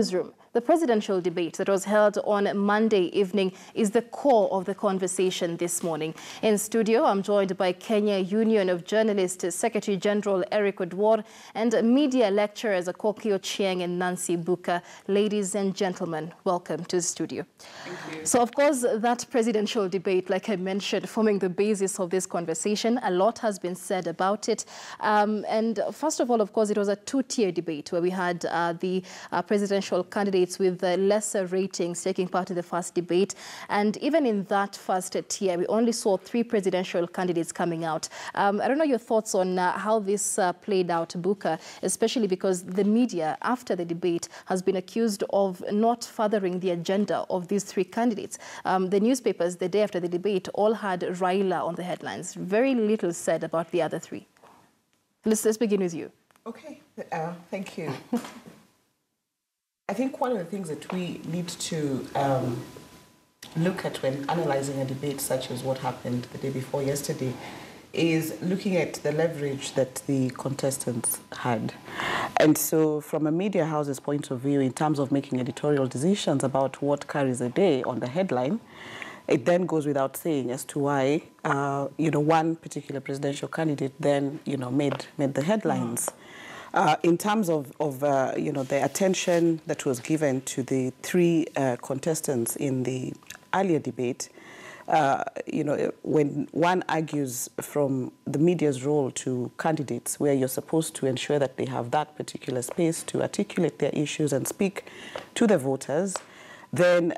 Newsroom. The presidential debate that was held on Monday evening is the core of the conversation this morning. In studio, I'm joined by Kenya Union of Journalists Secretary General Eric Odwor and media lecturers Akoki Ochieng and Nancy Buka. Ladies and gentlemen, welcome to the studio. Thank you. So, of course, that presidential debate, like I mentioned, forming the basis of this conversation, a lot has been said about it. And first of all, of course, it was a two-tier debate where we had the presidential candidates with lesser ratings taking part in the first debate. And even in that first tier, we only saw 3 presidential candidates coming out. I don't know your thoughts on how this played out, Buka, especially because the media, after the debate, has been accused of not furthering the agenda of these 3 candidates. The newspapers, the day after the debate, all had Raila on the headlines. Very little said about the other 3. Let's begin with you. Okay, thank you. I think one of the things that we need to look at when analyzing a debate such as what happened the day before yesterday is looking at the leverage that the contestants had. And so from a media house's point of view, in terms of making editorial decisions about what carries the day on the headline, it then goes without saying as to why, one particular presidential candidate then, made the headlines. In terms of the attention that was given to the 3 contestants in the earlier debate, when one argues from the media's role to candidates, where you're supposed to ensure that they have that particular space to articulate their issues and speak to the voters, then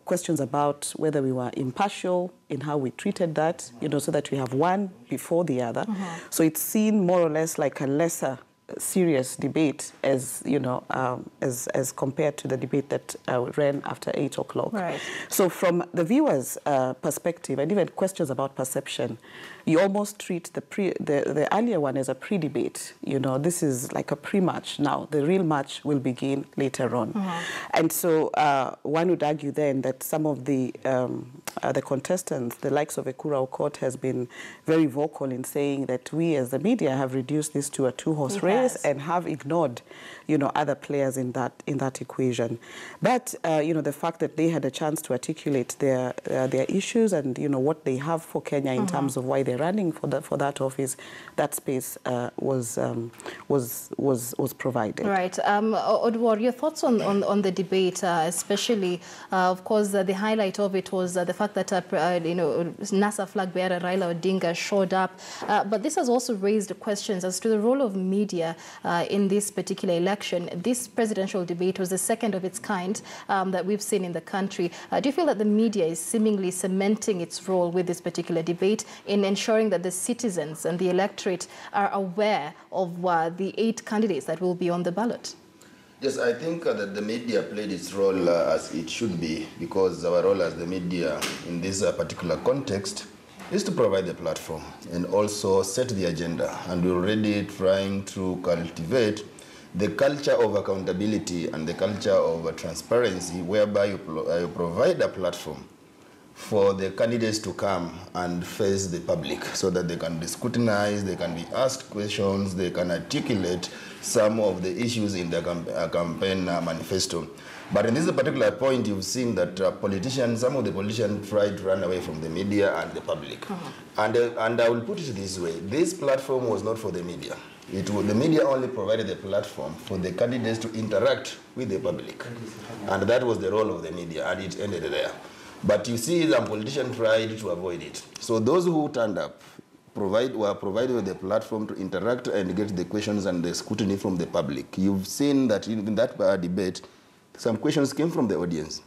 questions about whether we were impartial in how we treated that, so that we have one before the other. So it's seen more or less like a lesser serious debate as compared to the debate that ran after 8 o'clock. Right. So from the viewer's perspective, and even questions about perception, you almost treat the earlier one as a pre-debate. This is like a pre-match now. The real match will begin later on. And so one would argue then that some of the contestants, the likes of Ekura Okot, has been very vocal in saying that we as the media have reduced this to a 2-horse race and have ignored, other players in that equation. But the fact that they had a chance to articulate their issues and what they have for Kenya in terms of why they're running for that office, that space was provided. Right, Odwor, your thoughts on the debate, especially, of course, the highlight of it was the fact that NASA flag bearer Raila Odinga showed up, but this has also raised questions as to the role of media in this particular election. This presidential debate was the second of its kind that we've seen in the country. Do you feel that the media is seemingly cementing its role with this particular debate in ensuring that the citizens and the electorate are aware of the 8 candidates that will be on the ballot? Yes, I think that the media played its role as it should be, because our role as the media in this particular context is to provide the platform and also set the agenda. And we're already trying to cultivate the culture of accountability and the culture of transparency, whereby you provide a platform for the candidates to come and face the public so that they can be scrutinized, they can be asked questions, they can articulate some of the issues in the campaign manifesto. But in this particular point, you've seen that some of the politicians tried to run away from the media and the public. And I will put it this way, this platform was not for the media. The media only provided the platform for the candidates to interact with the public. And that was the role of the media, and it ended there. But you see, some politicians tried to avoid it. So those who turned up were provided with the platform to interact and get the questions and the scrutiny from the public. You've seen that in that debate, some questions came from the audience.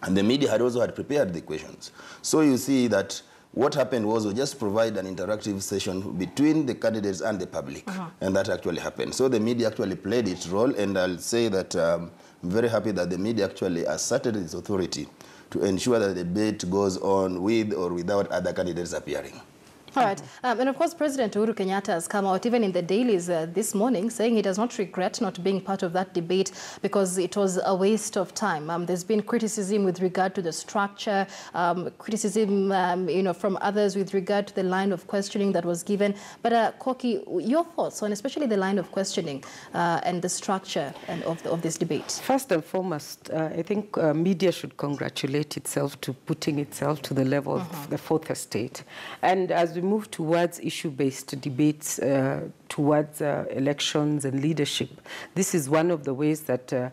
And the media had prepared the questions. So you see that what happened was we just provide an interactive session between the candidates and the public. And that actually happened. So the media actually played its role. And I'll say that I'm very happy that the media actually asserted its authority to ensure that the debate goes on with or without other candidates appearing. All right. And of course, President Uhuru Kenyatta has come out, even in the dailies this morning, saying he does not regret not being part of that debate because it was a waste of time. There's been criticism with regard to the structure, criticism from others with regard to the line of questioning that was given. But Koki, your thoughts on especially the line of questioning and the structure of this debate? First and foremost, I think media should congratulate itself to putting itself to the level of the fourth estate. And as we move towards issue-based debates, towards elections and leadership, this is one of the ways that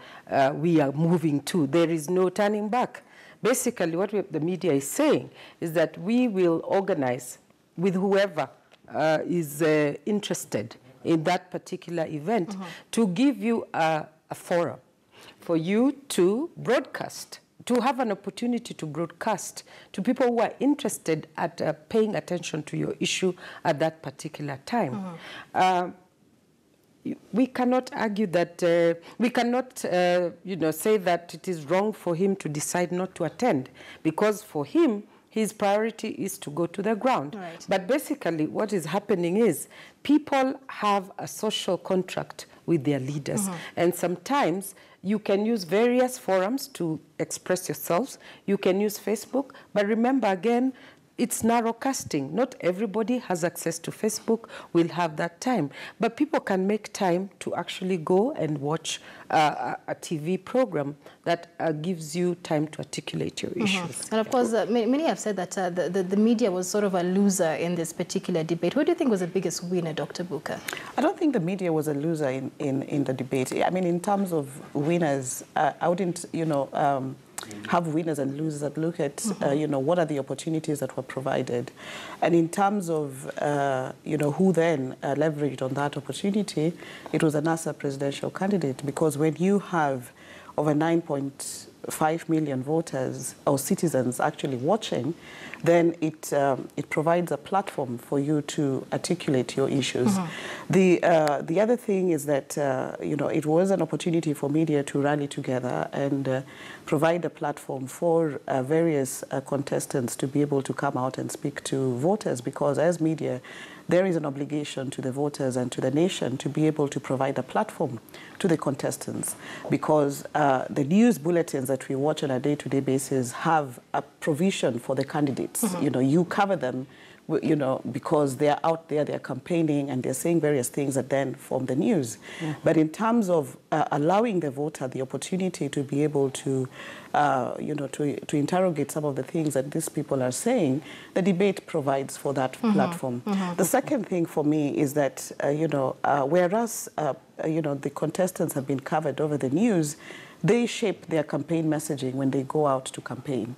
we are moving to. There is no turning back. Basically, what the media is saying is that we will organize with whoever is interested in that particular event to give you a forum for you to broadcast, to have an opportunity to broadcast to people who are interested at paying attention to your issue at that particular time. We cannot argue that, we cannot, say that it is wrong for him to decide not to attend, because for him, his priority is to go to the ground. Right. But basically, what is happening is people have a social contract with their leaders. And sometimes you can use various forums to express yourselves. You can use Facebook. But remember, again, it's narrow casting. Not everybody has access to Facebook, will have that time. But people can make time to actually go and watch a TV program that gives you time to articulate your issues. And of course, many have said that the media was sort of a loser in this particular debate. What do you think was the biggest winner, Dr. Buka? I don't think the media was a loser in the debate. I mean, in terms of winners, I wouldn't, have winners and losers. That look at, what are the opportunities that were provided. And in terms of, who then leveraged on that opportunity, it was a NASA presidential candidate, because when you have over 9.5 million voters or citizens actually watching, then it provides a platform for you to articulate your issues. The other thing is that it was an opportunity for media to rally together and provide a platform for various contestants to be able to come out and speak to voters, because as media, there is an obligation to the voters and to the nation to be able to provide a platform to the contestants, because the news bulletins that we watch on a day-to-day basis have a provision for the candidates. You cover them, because they're out there, they're campaigning, and they're saying various things that then form the news. But in terms of allowing the voter the opportunity to be able to, to interrogate some of the things that these people are saying, the debate provides for that platform. The second thing for me is that, whereas, the contestants have been covered over the news, they shape their campaign messaging when they go out to campaign.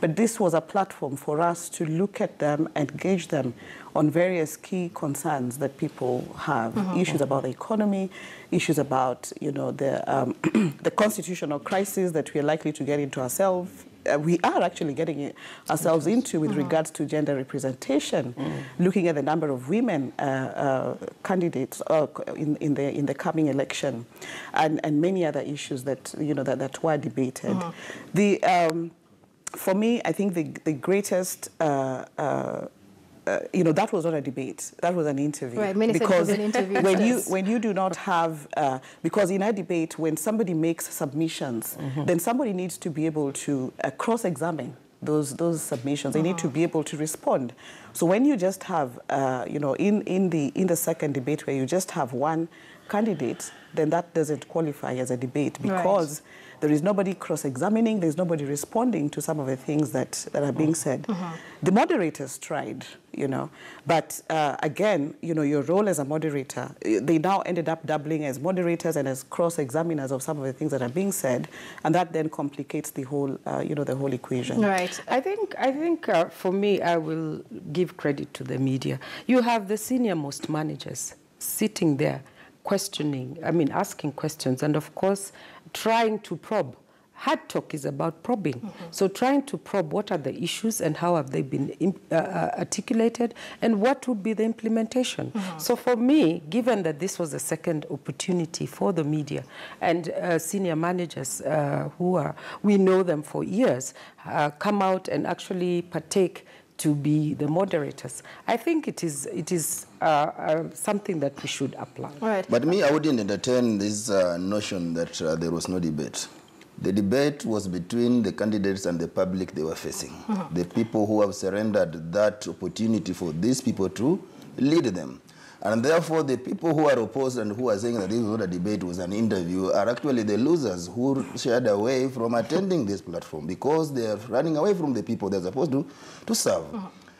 But this was a platform for us to look at them and gauge them on various key concerns that people have. Issues about the economy, issues about, the constitutional crisis that we are likely to get into ourselves. We are actually getting ourselves into with regards to gender representation, looking at the number of women candidates in the coming election, and many other issues that that were debated. For me, I think the greatest. That was not a debate. That was an interview. Right, many because said it was an interview. when you do not have, because in a debate, when somebody makes submissions, then somebody needs to be able to cross-examine those submissions. They need to be able to respond. So when you just have, in the second debate where you just have one candidate, then that doesn't qualify as a debate, because there is nobody cross-examining, there's nobody responding to some of the things that are being said. The moderators tried, but again, your role as a moderator, they now ended up doubling as moderators and as cross-examiners of some of the things that are being said, and that then complicates the whole, the whole equation. Right. I think for me, I will give credit to the media. You have the senior-most managers sitting there, questioning, asking questions, and of course, trying to probe. Hard talk is about probing. So trying to probe what are the issues and how have they been articulated and what would be the implementation. So for me, given that this was a second opportunity for the media and senior managers we know them for years, come out and actually partake to be the moderators. I think it is something that we should apply. Right. But me, I wouldn't entertain this notion that there was no debate. The debate was between the candidates and the public they were facing. The people who have surrendered that opportunity for these people to lead them. And therefore, the people who are opposed and who are saying that this was not a debate, was an interview, are actually the losers who shied away from attending this platform because they are running away from the people they're supposed to serve.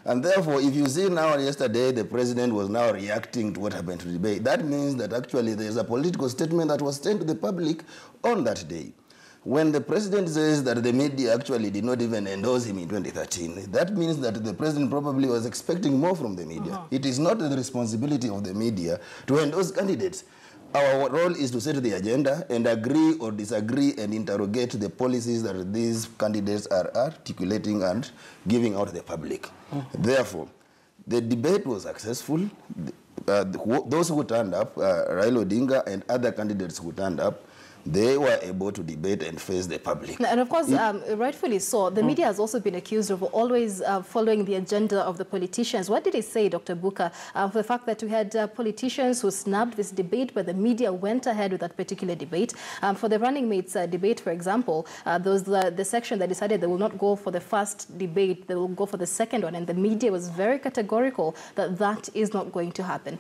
And therefore, if you see now, yesterday, the president was now reacting to what happened to the debate. That means that actually there is a political statement that was sent to the public on that day. When the president says that the media actually did not even endorse him in 2013, that means that the president probably was expecting more from the media. It is not the responsibility of the media to endorse candidates. Our role is to set the agenda and agree or disagree and interrogate the policies that these candidates are articulating and giving out to the public. Therefore, the debate was successful. Those who turned up, Raila Odinga and other candidates who turned up, they were able to debate and face the public. And of course, rightfully so, the media has also been accused of always following the agenda of the politicians. What did he say, Dr. Buka, for the fact that we had politicians who snubbed this debate, but the media went ahead with that particular debate? For the running mates debate, for example, there was the section that decided they will not go for the first debate, they will go for the second one, and the media was very categorical that that is not going to happen.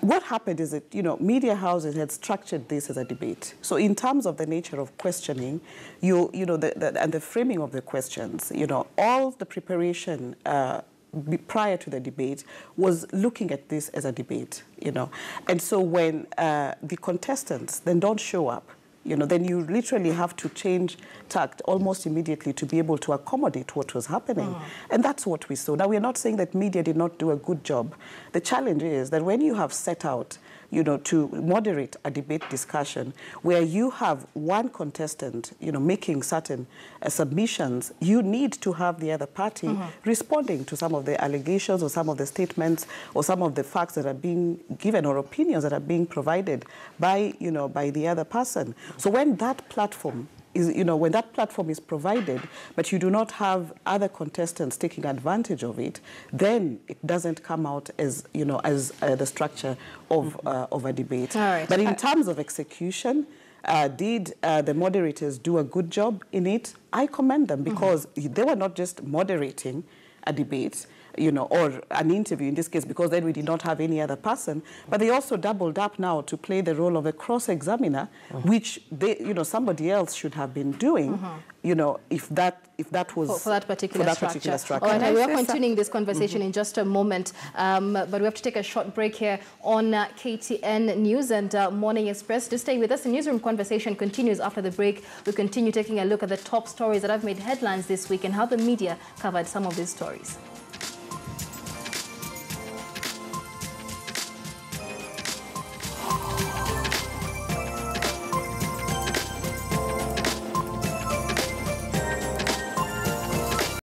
What happened is that, media houses had structured this as a debate. So in terms of the nature of questioning, and the framing of the questions, all the preparation prior to the debate was looking at this as a debate, And so when the contestants then don't show up, then you literally have to change tact almost immediately to be able to accommodate what was happening. And that's what we saw. Now, we're not saying that media did not do a good job. The challenge is that when you have set out, to moderate a debate discussion where you have one contestant, making certain submissions, you need to have the other party responding to some of the allegations or some of the statements or some of the facts that are being given or opinions that are being provided by, by the other person. So when that platform is, when that platform is provided, but you do not have other contestants taking advantage of it, then it doesn't come out as, as the structure of a debate. Right. But in terms of execution, did the moderators do a good job in it? I commend them because they were not just moderating a debate, or an interview in this case, because then we did not have any other person. But they also doubled up now to play the role of a cross-examiner, which they, somebody else should have been doing, if that was for that particular structure. All right, we are continuing this conversation in just a moment, but we have to take a short break here on KTN News and Morning Express. To stay with us, the newsroom conversation continues after the break. We continue taking a look at the top stories that have made headlines this week and how the media covered some of these stories.